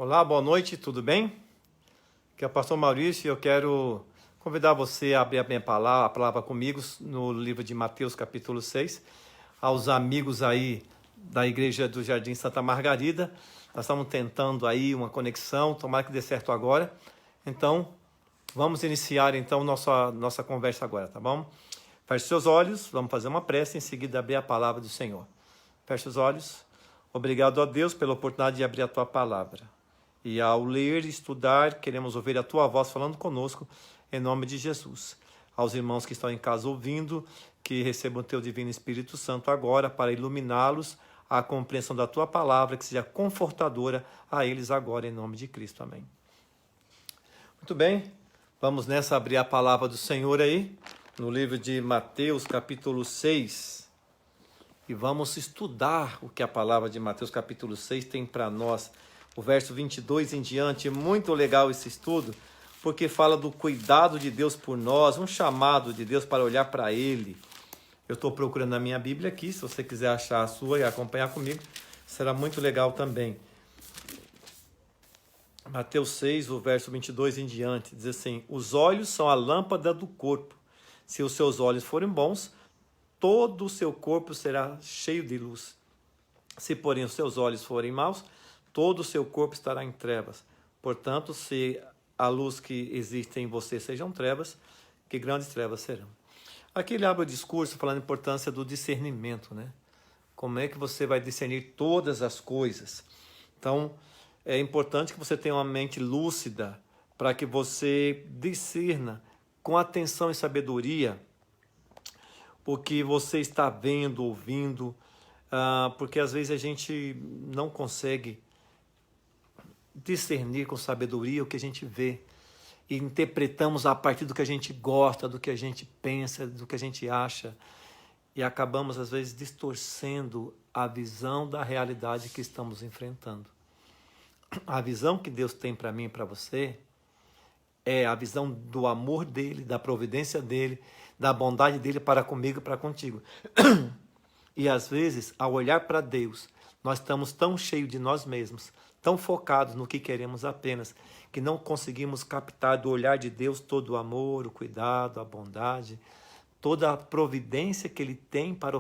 Olá, boa noite, tudo bem? Aqui é o pastor Maurício e eu quero convidar você a abrir a palavra comigo no livro de Mateus, capítulo 6. Aos amigos aí da igreja do Jardim Santa Margarida, nós estamos tentando aí uma conexão, tomara que dê certo agora. Então, vamos iniciar então nossa conversa agora, tá bom? Feche seus olhos, vamos fazer uma prece, em seguida abrir a palavra do Senhor. Feche os olhos. Obrigado a Deus pela oportunidade de abrir a Tua palavra. E ao ler e estudar, queremos ouvir a Tua voz falando conosco, em nome de Jesus. Aos irmãos que estão em casa ouvindo, que recebam o Teu Divino Espírito Santo agora para iluminá-los à compreensão da Tua palavra, que seja confortadora a eles agora, em nome de Cristo. Amém. Muito bem, vamos nessa abrir a palavra do Senhor aí, no livro de Mateus, capítulo 6. E vamos estudar o que a palavra de Mateus, capítulo 6, tem para nós. O verso 22 em diante, muito legal esse estudo, porque fala do cuidado de Deus por nós, um chamado de Deus para olhar para Ele. Eu estou procurando a minha Bíblia aqui, se você quiser achar a sua e acompanhar comigo, será muito legal também. Mateus 6, o verso 22 em diante, diz assim: os olhos são a lâmpada do corpo. Se os seus olhos forem bons, todo o seu corpo será cheio de luz. Se, porém, os seus olhos forem maus, todo o seu corpo estará em trevas. Portanto, se a luz que existe em você sejam trevas, que grandes trevas serão. Aqui ele abre o discurso falando a importância do discernimento, né? Como é que você vai discernir todas as coisas? Então, é importante que você tenha uma mente lúcida para que você discerna com atenção e sabedoria o que você está vendo, ouvindo, porque às vezes a gente não consegue discernir com sabedoria o que a gente vê e interpretamos a partir do que a gente gosta, do que a gente pensa, do que a gente acha e acabamos às vezes distorcendo a visão da realidade que estamos enfrentando. A visão que Deus tem para mim e para você é a visão do amor dele, da providência dele, da bondade dele para comigo e para contigo. E às vezes, ao olhar para Deus, nós estamos tão cheios de nós mesmos, tão focados no que queremos apenas, que não conseguimos captar do olhar de Deus todo o amor, o cuidado, a bondade, toda a providência que Ele tem para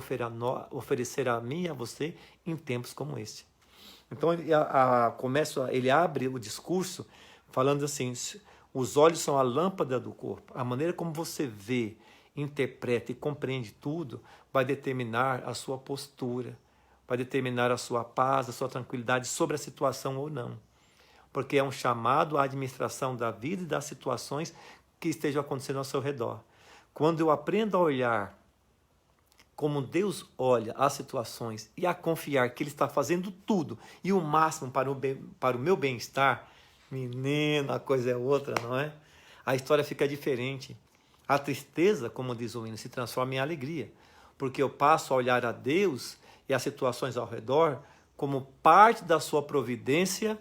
oferecer a mim e a você em tempos como este. Então ele abre o discurso falando assim: os olhos são a lâmpada do corpo. A maneira como você vê, interpreta e compreende tudo vai determinar a sua postura, vai determinar a sua paz, a sua tranquilidade sobre a situação ou não. Porque é um chamado à administração da vida e das situações que estejam acontecendo ao seu redor. Quando eu aprendo a olhar como Deus olha as situações e a confiar que Ele está fazendo tudo e o máximo para o meu bem-estar, menina, a coisa é outra, não é? A história fica diferente. A tristeza, como diz o hino, se transforma em alegria, porque eu passo a olhar a Deus e as situações ao redor como parte da sua providência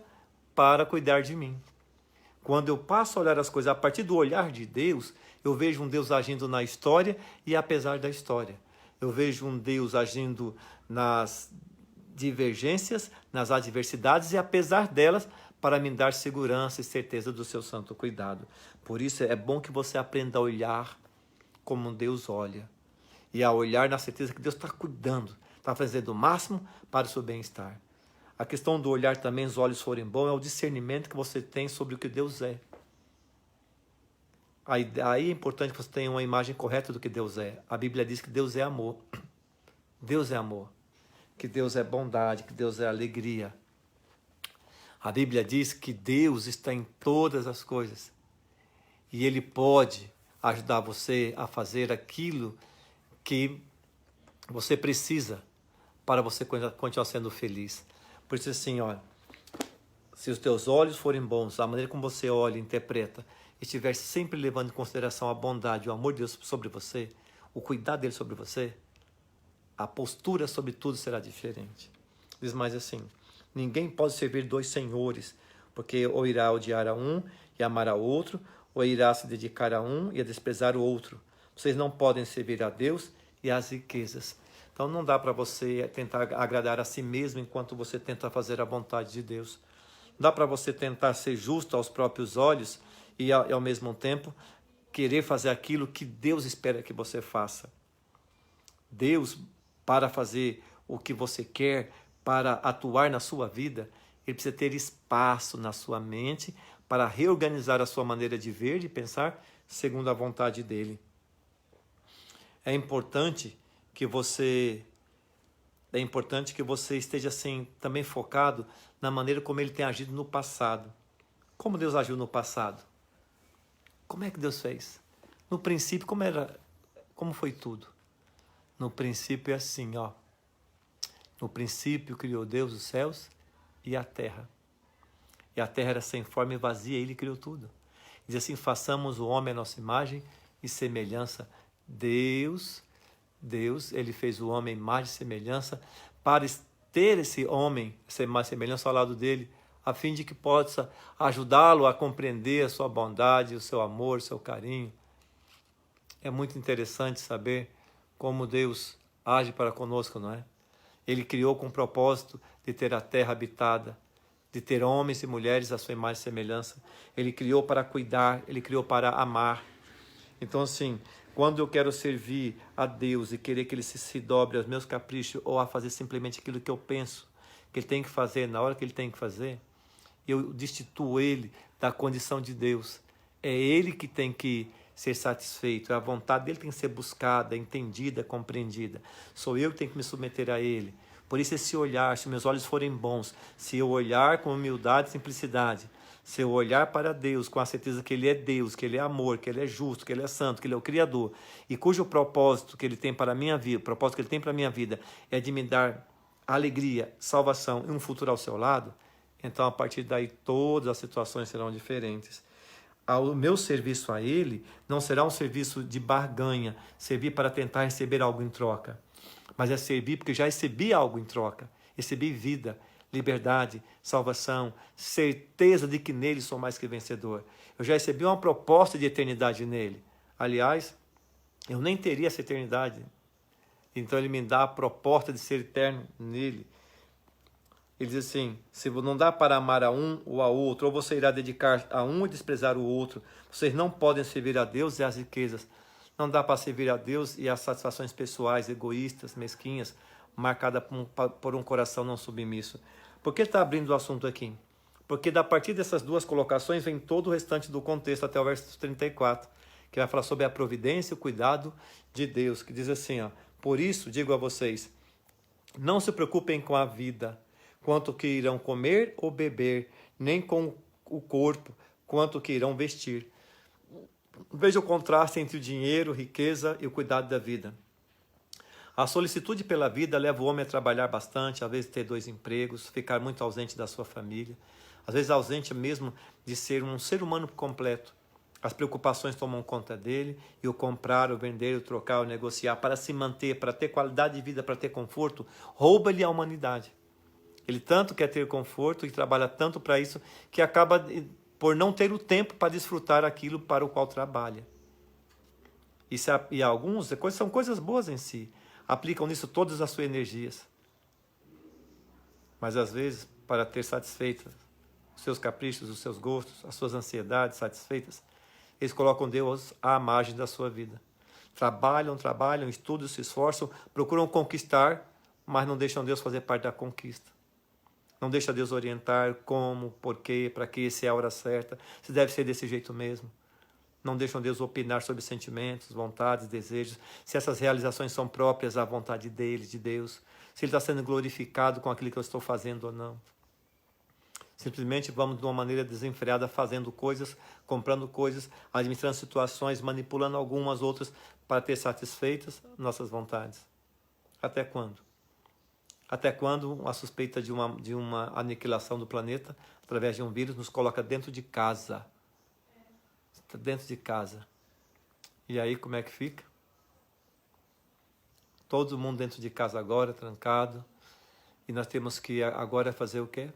para cuidar de mim. Quando eu passo a olhar as coisas a partir do olhar de Deus, eu vejo um Deus agindo na história e apesar da história. Eu vejo um Deus agindo nas divergências, nas adversidades e apesar delas, para me dar segurança e certeza do seu santo cuidado. Por isso é bom que você aprenda a olhar como Deus olha. E a olhar na certeza que Deus está cuidando, está fazendo o máximo para o seu bem-estar. A questão do olhar também, os olhos forem bons, é o discernimento que você tem sobre o que Deus é. Aí é importante que você tenha uma imagem correta do que Deus é. A Bíblia diz que Deus é amor. Deus é amor. Que Deus é bondade, que Deus é alegria. A Bíblia diz que Deus está em todas as coisas. E Ele pode ajudar você a fazer aquilo que você precisa para você continuar sendo feliz. Por isso assim, olha, se os teus olhos forem bons, a maneira como você olha e interpreta, estiver sempre levando em consideração a bondade, o amor de Deus sobre você, o cuidado dele sobre você, a postura sobre tudo será diferente. Diz mais assim: ninguém pode servir dois senhores, porque ou irá odiar a um e amar a outro, ou irá se dedicar a um e a desprezar o outro. Vocês não podem servir a Deus e às riquezas. Então não dá para você tentar agradar a si mesmo enquanto você tenta fazer a vontade de Deus. Dá para você tentar ser justo aos próprios olhos e ao mesmo tempo querer fazer aquilo que Deus espera que você faça. Deus, para fazer o que você quer, para atuar na sua vida, ele precisa ter espaço na sua mente para reorganizar a sua maneira de ver, de pensar, segundo a vontade dele. É importante que você esteja assim também focado na maneira como ele tem agido no passado. Como Deus agiu no passado? Como é que Deus fez? No princípio, como foi tudo? No princípio é assim, ó. No princípio criou Deus os céus e a terra. E a terra era sem forma e vazia, ele criou tudo. Diz assim, façamos o homem à nossa imagem e semelhança. Deus, ele fez o homem à imagem e semelhança para ter esse homem, essa imagem e semelhança ao lado dele, a fim de que possa ajudá-lo a compreender a sua bondade, o seu amor, o seu carinho. É muito interessante saber como Deus age para conosco, não é? Ele criou com o propósito de ter a terra habitada, de ter homens e mulheres à sua imagem e semelhança. Ele criou para cuidar, ele criou para amar. Então, assim, quando eu quero servir a Deus e querer que ele se dobre aos meus caprichos ou a fazer simplesmente aquilo que eu penso que ele tem que fazer na hora que ele tem que fazer, eu destituo ele da condição de Deus. É ele que tem que ser satisfeito, a vontade dele tem que ser buscada, entendida, compreendida. Sou eu que tenho que me submeter a ele. Por isso esse olhar, se meus olhos forem bons, se eu olhar com humildade e simplicidade, se eu olhar para Deus com a certeza que ele é Deus, que ele é amor, que ele é justo, que ele é santo, que ele é o Criador, e cujo propósito que ele tem para a minha vida, o propósito que ele tem para a minha vida é de me dar alegria, salvação e um futuro ao seu lado, então a partir daí todas as situações serão diferentes. O meu serviço a ele não será um serviço de barganha, servir para tentar receber algo em troca, mas é servir porque já recebi algo em troca, recebi vida, liberdade, salvação, certeza de que nele sou mais que vencedor. Eu já recebi uma proposta de eternidade nele. Aliás, eu nem teria essa eternidade, então ele me dá a proposta de ser eterno nele. Ele diz assim, se não dá para amar a um ou a outro, ou você irá dedicar a um e desprezar o outro, vocês não podem servir a Deus e às riquezas. Não dá para servir a Deus e às satisfações pessoais, egoístas, mesquinhas, marcada por um coração não submisso. Por que está abrindo o assunto aqui? Porque a partir dessas duas colocações vem todo o restante do contexto, até o verso 34, que vai falar sobre a providência e o cuidado de Deus, que diz assim, ó, por isso digo a vocês, não se preocupem com a vida, quanto que irão comer ou beber, nem com o corpo, quanto que irão vestir. Veja o contraste entre o dinheiro, riqueza e o cuidado da vida. A solicitude pela vida leva o homem a trabalhar bastante, às vezes ter 2 empregos, ficar muito ausente da sua família, às vezes ausente mesmo de ser um ser humano completo. As preocupações tomam conta dele, e o comprar, o vender, o trocar, o negociar, para se manter, para ter qualidade de vida, para ter conforto, rouba-lhe a humanidade. Ele tanto quer ter conforto e trabalha tanto para isso que acaba por não ter o tempo para desfrutar aquilo para o qual trabalha. E alguns são coisas boas em si. Aplicam nisso todas as suas energias. Mas às vezes, para ter satisfeitos os seus caprichos, os seus gostos, as suas ansiedades satisfeitas, eles colocam Deus à margem da sua vida. Trabalham, estudam, se esforçam, procuram conquistar, mas não deixam Deus fazer parte da conquista. Não deixa Deus orientar como, porquê, para que, se é a hora certa, se deve ser desse jeito mesmo. Não deixam Deus opinar sobre sentimentos, vontades, desejos, se essas realizações são próprias à vontade dele, de Deus, se ele está sendo glorificado com aquilo que eu estou fazendo ou não. Simplesmente vamos de uma maneira desenfreada fazendo coisas, comprando coisas, administrando situações, manipulando algumas outras para ter satisfeitas nossas vontades. Até quando? Até quando a suspeita de uma aniquilação do planeta, através de um vírus, nos coloca dentro de casa. Dentro de casa. E aí como é que fica? Todo mundo dentro de casa agora, trancado. E nós temos que agora fazer o quê?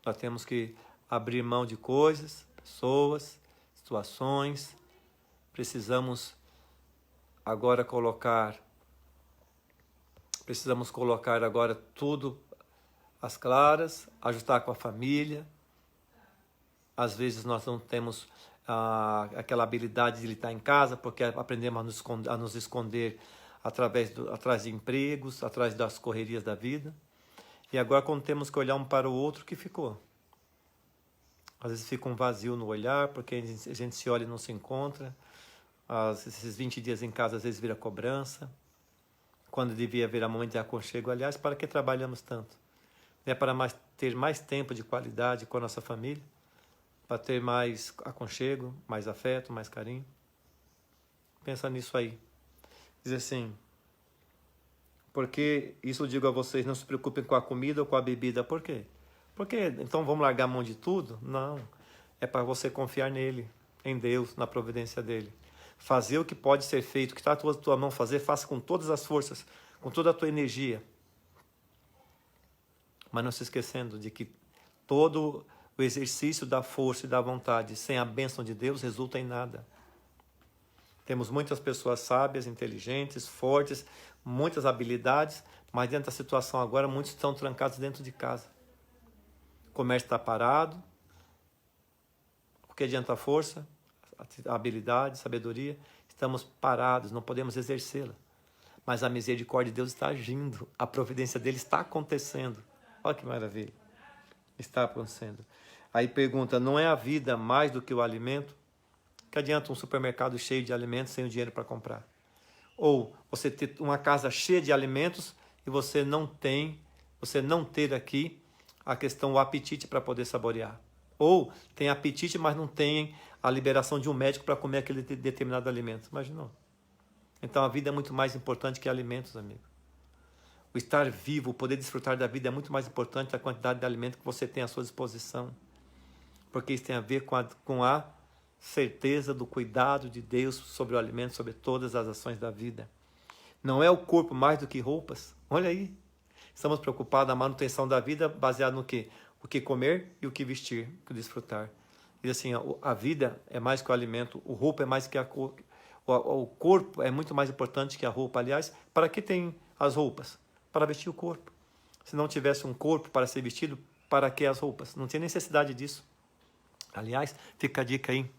Nós temos que abrir mão de coisas, pessoas, situações. Precisamos colocar agora tudo às claras, ajustar com a família, Às vezes nós não temos aquela habilidade de estar em casa, porque aprendemos a nos esconder atrás de empregos, atrás das correrias da vida. E agora, quando temos que olhar um para o outro, o que ficou? Às vezes fica um vazio no olhar, porque a gente se olha e não se encontra. Esses 20 dias em casa, às vezes, vira cobrança. Quando devia virar momento de aconchego. Aliás, para que trabalhamos tanto? É para ter mais tempo de qualidade com a nossa família, para ter mais aconchego, mais afeto, mais carinho. Pensa nisso aí. Diz assim, porque isso eu digo a vocês, não se preocupem com a comida ou com a bebida. Por quê? Porque então vamos largar a mão de tudo? Não. É para você confiar nele, em Deus, na providência dele. Fazer o que pode ser feito, o que está à tua mão fazer, faça com todas as forças, com toda a tua energia. Mas não se esquecendo de que todo o exercício da força e da vontade sem a bênção de Deus resulta em nada. Temos muitas pessoas sábias, inteligentes, fortes, muitas habilidades, mas dentro da situação agora, muitos estão trancados dentro de casa. O comércio está parado. O que adianta a força, a habilidade, a sabedoria? Estamos parados, não podemos exercê-la. Mas a misericórdia de Deus está agindo, a providência dele está acontecendo. Olha que maravilha. Está acontecendo. Aí pergunta, não é a vida mais do que o alimento? Que adianta um supermercado cheio de alimentos sem o dinheiro para comprar? Ou você ter uma casa cheia de alimentos e você não ter aqui a questão, o apetite para poder saborear. Ou tem apetite, mas não tem a liberação de um médico para comer aquele determinado alimento. Imaginou? Então a vida é muito mais importante que alimentos, amigo. O estar vivo, o poder desfrutar da vida é muito mais importante da quantidade de alimento que você tem à sua disposição. Porque isso tem a ver com a certeza do cuidado de Deus sobre o alimento, sobre todas as ações da vida. Não é o corpo mais do que roupas. Olha aí. Estamos preocupados na manutenção da vida baseado no quê? O que comer e o que vestir, o que desfrutar. E assim, a vida é mais que o alimento, o roupa é mais que a cor. O corpo é muito mais importante que a roupa. Aliás, para que tem as roupas? Para vestir o corpo. Se não tivesse um corpo para ser vestido, para que as roupas? Não tinha necessidade disso. Aliás, fica a dica aí.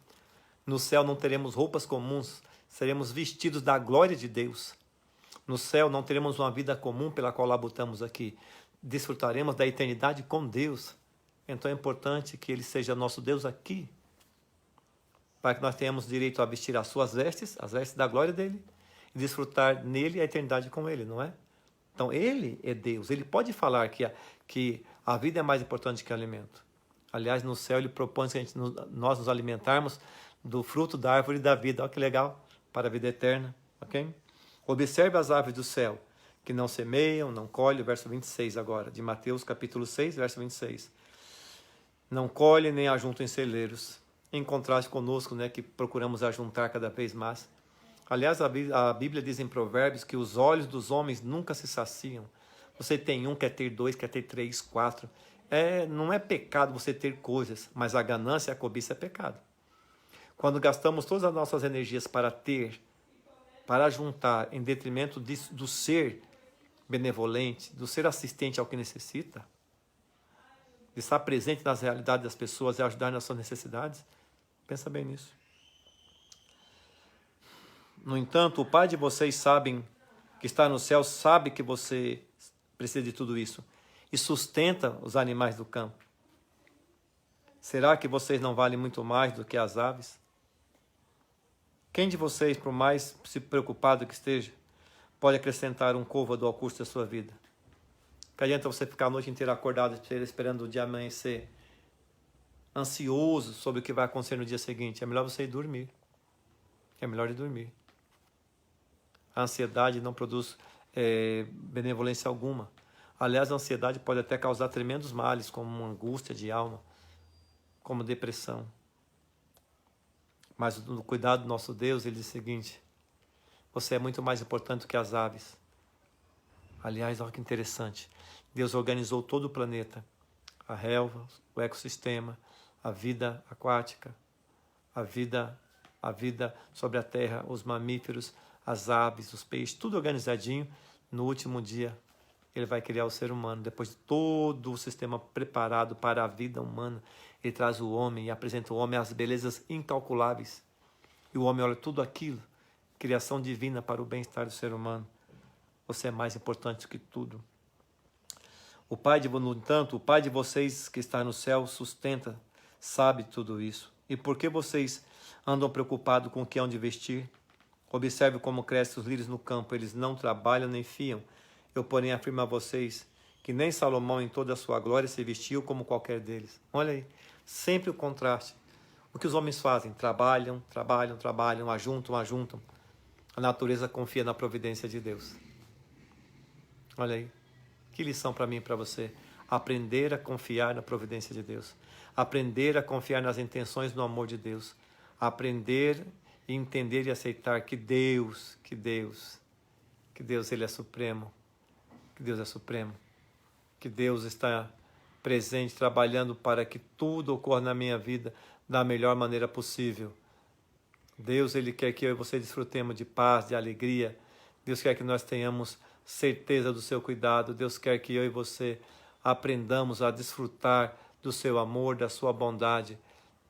No céu não teremos roupas comuns, seremos vestidos da glória de Deus. No céu não teremos uma vida comum pela qual labutamos aqui. Desfrutaremos da eternidade com Deus. Então é importante que Ele seja nosso Deus aqui, para que nós tenhamos direito a vestir as suas vestes, as vestes da glória dEle, e desfrutar nele a eternidade com Ele, não é? Então Ele é Deus, Ele pode falar que a vida é mais importante que o alimento. Aliás, no céu Ele propõe que nós nos alimentarmos do fruto da árvore da vida. Olha que legal, para a vida eterna, ok? Observe as aves do céu, que não semeiam, não colhem, verso 26 agora, de Mateus capítulo 6, verso 26. Não colhem nem ajuntam em celeiros, em contraste conosco, né, que procuramos ajuntar cada vez mais. Aliás, a Bíblia diz em Provérbios que os olhos dos homens nunca se saciam. Você tem um, quer ter dois, quer ter três, quatro. Não é pecado você ter coisas, mas a ganância e a cobiça é pecado. Quando gastamos todas as nossas energias para ter, para juntar, em detrimento do ser benevolente, do ser assistente ao que necessita, de estar presente nas realidades das pessoas e ajudar nas suas necessidades, pensa bem nisso. No entanto, o Pai de vocês que está no céu, sabe que você precisa de tudo isso e sustenta os animais do campo. Será que vocês não valem muito mais do que as aves? Quem de vocês, por mais se preocupado que esteja, pode acrescentar um côvado ao curso da sua vida? Que adianta você ficar a noite inteira acordado, esperando o dia amanhecer, ansioso sobre o que vai acontecer no dia seguinte? É melhor você ir dormir. É melhor ir dormir. A ansiedade não produz benevolência alguma. Aliás, a ansiedade pode até causar tremendos males, como uma angústia de alma, como depressão. Mas no cuidado do nosso Deus, Ele diz o seguinte: você é muito mais importante do que as aves. Aliás, olha que interessante. Deus organizou todo o planeta. A relva, o ecossistema, a vida aquática, a vida sobre a terra, os mamíferos, as aves, os peixes, tudo organizadinho. No último dia, Ele vai criar o ser humano. Depois de todo o sistema preparado para a vida humana, ele traz o homem e apresenta o homem às belezas incalculáveis. E o homem olha tudo aquilo, criação divina para o bem-estar do ser humano. Você é mais importante que tudo. No entanto, o Pai de vocês que está no céu sustenta, sabe tudo isso. E por que vocês andam preocupados com o que hão de vestir? Observe como crescem os lírios no campo, eles não trabalham nem fiam. Eu, porém, afirmo a vocês que nem Salomão em toda a sua glória se vestiu como qualquer deles. Olha aí, sempre o contraste. O que os homens fazem? Trabalham, ajuntam. A natureza confia na providência de Deus. Olha aí, que lição para mim e para você. Aprender a confiar na providência de Deus. Aprender a confiar nas intenções do amor de Deus. Aprender e entender e aceitar que Deus, Ele é supremo. Que Deus é supremo. Que Deus está presente, trabalhando para que tudo ocorra na minha vida da melhor maneira possível. Deus, Ele quer que eu e você desfrutemos de paz, de alegria. Deus quer que nós tenhamos certeza do seu cuidado. Deus quer que eu e você aprendamos a desfrutar do seu amor, da sua bondade.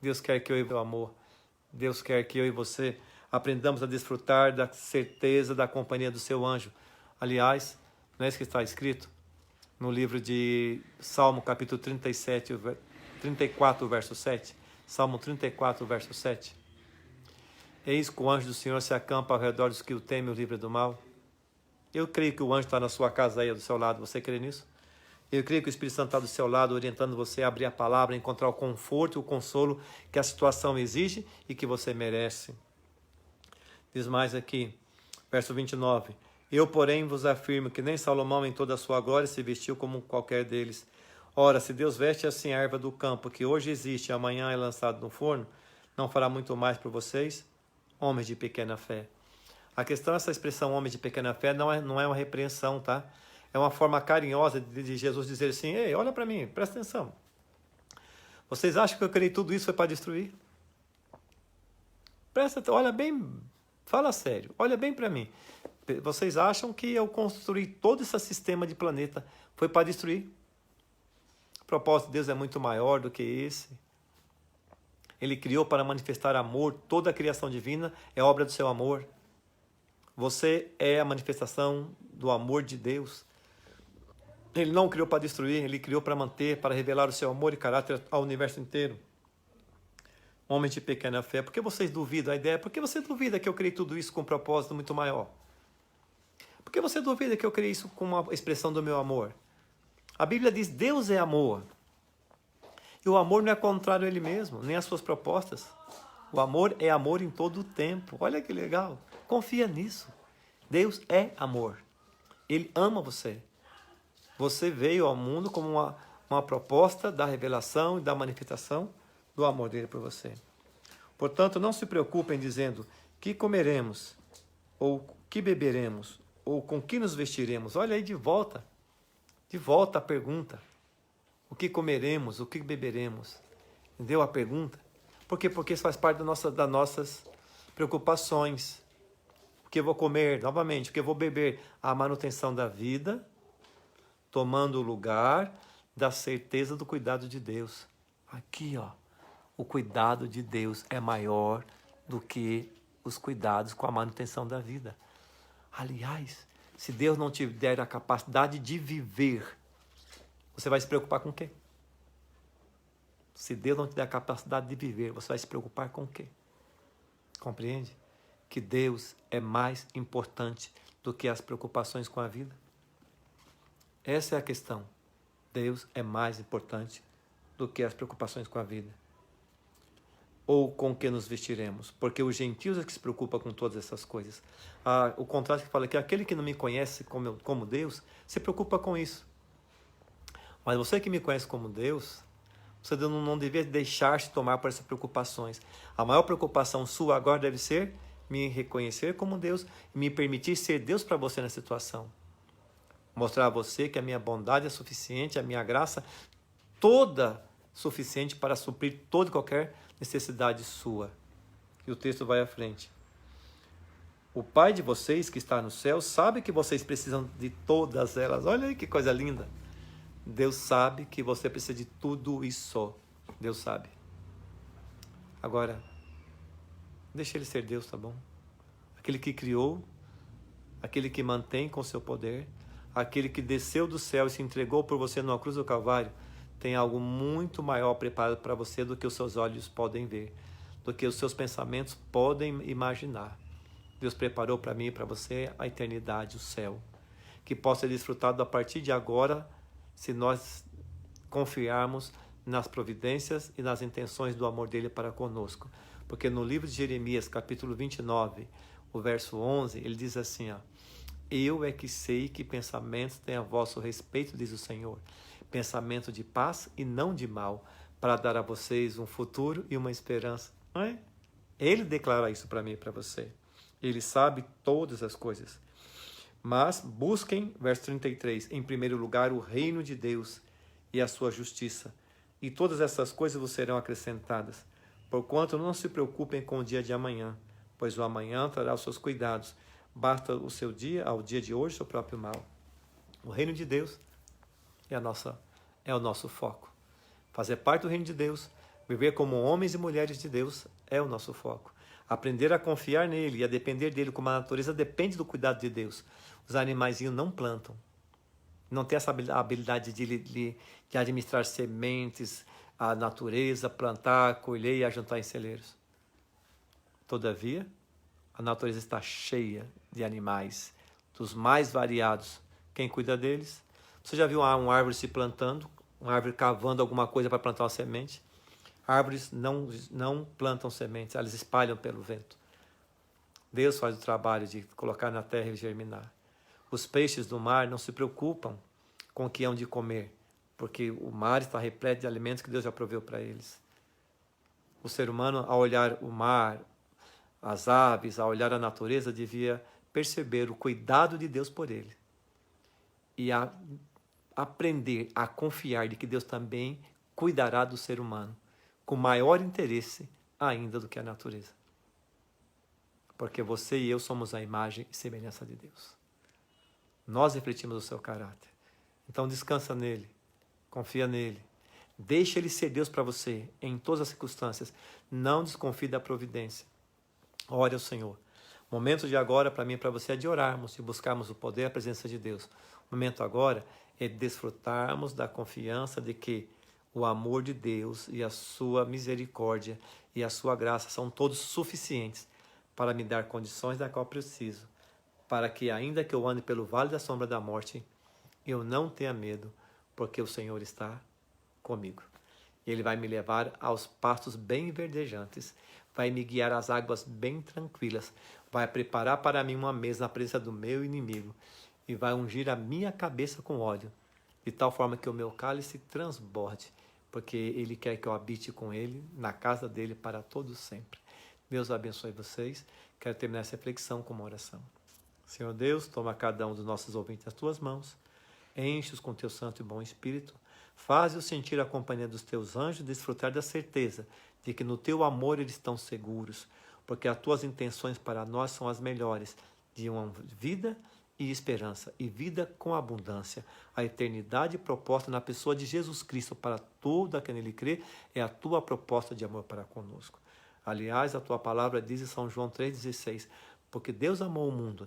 Deus quer que eu e você aprendamos a desfrutar da certeza da companhia do seu anjo. Aliás, não é isso que está escrito no livro de Salmo, capítulo 34, verso 7? Salmo 34, verso 7. Eis que o anjo do Senhor se acampa ao redor dos que o temem e o livra do mal. Eu creio que o anjo está na sua casa aí, do seu lado. Você crê nisso? Eu creio que o Espírito Santo está do seu lado, orientando você a abrir a palavra, a encontrar o conforto e o consolo que a situação exige e que você merece. Diz mais aqui, verso 29. Eu, porém, vos afirmo que nem Salomão em toda a sua glória se vestiu como qualquer deles. Ora, se Deus veste assim a erva do campo, que hoje existe e amanhã é lançado no forno, não fará muito mais por vocês, homens de pequena fé. A questão, essa expressão homem de pequena fé, não é uma repreensão, tá? É uma forma carinhosa de Jesus dizer assim, ei, olha para mim, presta atenção. Vocês acham que eu criei tudo isso foi para destruir? Presta atenção, olha bem, fala sério, olha bem para mim. Vocês acham que eu construí todo esse sistema de planeta foi para destruir? O propósito de Deus é muito maior do que esse. Ele criou para manifestar amor, toda a criação divina é obra do seu amor. Você é a manifestação do amor de Deus. Ele não criou para destruir, ele criou para manter, para revelar o seu amor e caráter ao universo inteiro. Homens de pequena fé, por que vocês duvidam? A ideia é, por que você duvida que eu criei tudo isso com um propósito muito maior? Por que você duvida que eu criei isso com uma expressão do meu amor? A Bíblia diz, Deus é amor. E o amor não é contrário a ele mesmo, nem às suas propostas. O amor é amor em todo o tempo. Olha que legal. Confia nisso. Deus é amor. Ele ama você. Você veio ao mundo como uma proposta da revelação e da manifestação do amor dele por você. Portanto, não se preocupem dizendo que comeremos, ou que beberemos, ou com que nos vestiremos. Olha aí de volta a pergunta. O que comeremos, o que beberemos? Entendeu a pergunta? Por quê? Porque isso faz parte das nossas preocupações. O que eu vou comer, novamente, o que eu vou beber? A manutenção da vida, tomando o lugar da certeza do cuidado de Deus. Aqui, ó, o cuidado de Deus é maior do que os cuidados com a manutenção da vida. Aliás, se Deus não te der a capacidade de viver, você vai se preocupar com o quê? Se Deus não te der a capacidade de viver, você vai se preocupar com o quê? Compreende? Que Deus é mais importante do que as preocupações com a vida. Essa é a questão. Deus é mais importante do que as preocupações com a vida. Ou com o que nos vestiremos. Porque os gentios é que se preocupam com todas essas coisas. O contraste que fala que aquele que não me conhece como Deus, se preocupa com isso. Mas você que me conhece como Deus, você não devia deixar-se tomar por essas preocupações. A maior preocupação sua agora deve ser me reconhecer como Deus e me permitir ser Deus para você na situação. Mostrar a você que a minha bondade é suficiente, a minha graça toda suficiente para suprir toda e qualquer necessidade sua. E o texto vai à frente. O Pai de vocês que está no céu sabe que vocês precisam de todas elas. Olha aí que coisa linda. Deus sabe que você precisa de tudo isso. Deus sabe. Agora, deixa Ele ser Deus, tá bom? Aquele que criou, aquele que mantém com seu poder, aquele que desceu do céu e se entregou por você numa cruz do Calvário, tem algo muito maior preparado para você do que os seus olhos podem ver, do que os seus pensamentos podem imaginar. Deus preparou para mim e para você a eternidade, o céu, que possa ser desfrutado a partir de agora, se nós confiarmos nas providências e nas intenções do amor dele para conosco. Porque no livro de Jeremias, capítulo 29, o verso 11, ele diz assim, ó, eu é que sei que pensamentos têm a vosso respeito, diz o Senhor, pensamento de paz e não de mal, para dar a vocês um futuro e uma esperança. Não é? Ele declara isso para mim e para você. Ele sabe todas as coisas. Mas busquem, verso 33, em primeiro lugar o reino de Deus e a sua justiça, e todas essas coisas vos serão acrescentadas. Porquanto não se preocupem com o dia de amanhã, pois o amanhã trará os seus cuidados. Basta o seu dia, ao dia de hoje, seu próprio mal. O reino de Deus é o nosso foco. Fazer parte do reino de Deus, viver como homens e mulheres de Deus, é o nosso foco. Aprender a confiar nele e a depender dele, como a natureza depende do cuidado de Deus. Os animaizinhos não plantam. Não tem essa habilidade de administrar sementes, a natureza, plantar, colher e ajuntar em celeiros. Todavia, a natureza está cheia de animais, dos mais variados. Quem cuida deles? Você já viu uma árvore se plantando? Uma árvore cavando alguma coisa para plantar uma semente? Árvores não plantam sementes, elas espalham pelo vento. Deus faz o trabalho de colocar na terra e germinar. Os peixes do mar não se preocupam com o que hão de comer, porque o mar está repleto de alimentos que Deus já proveu para eles. O ser humano, ao olhar o mar, as aves, ao olhar a natureza, devia perceber o cuidado de Deus por ele e aprender a confiar de que Deus também cuidará do ser humano com maior interesse ainda do que a natureza. Porque você e eu somos a imagem e semelhança de Deus. Nós refletimos o seu caráter. Então descansa nele, confia nele. Deixa ele ser Deus para você em todas as circunstâncias. Não desconfie da providência. Ore ao Senhor. O momento de agora, para mim e para você, é de orarmos e buscarmos o poder e a presença de Deus. O momento agora é de desfrutarmos da confiança de que o amor de Deus e a sua misericórdia e a sua graça são todos suficientes para me dar condições da qual preciso, para que ainda que eu ande pelo vale da sombra da morte, eu não tenha medo, porque o Senhor está comigo. Ele vai me levar aos pastos bem verdejantes, vai me guiar às águas bem tranquilas, vai preparar para mim uma mesa na presença do meu inimigo e vai ungir a minha cabeça com óleo, de tal forma que o meu cálice transborde, porque Ele quer que eu habite com Ele, na casa dEle, para todo sempre. Deus abençoe vocês. Quero terminar essa reflexão com uma oração. Senhor Deus, toma cada um dos nossos ouvintes nas Tuas mãos, enche-os com Teu Santo e Bom Espírito, faze-os sentir a companhia dos Teus anjos e desfrutar da certeza de que no Teu amor eles estão seguros, porque as Tuas intenções para nós são as melhores, de uma vida e esperança, e vida com abundância. A eternidade proposta na pessoa de Jesus Cristo para todo aquele que nele crê é a Tua proposta de amor para conosco. Aliás, a Tua palavra diz em São João 3,16, porque Deus amou o mundo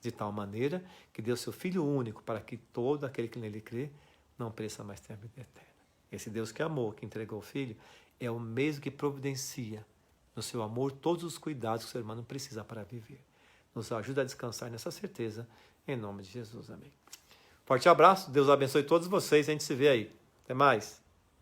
de tal maneira que deu seu Filho único para que todo aquele que nele crê não pereça mais ter a vida eterna. Esse Deus que amou, que entregou o Filho, é o mesmo que providencia no seu amor todos os cuidados que o ser humano precisa para viver. Nos ajuda a descansar nessa certeza, em nome de Jesus. Amém. Forte abraço, Deus abençoe todos vocês, a gente se vê aí. Até mais.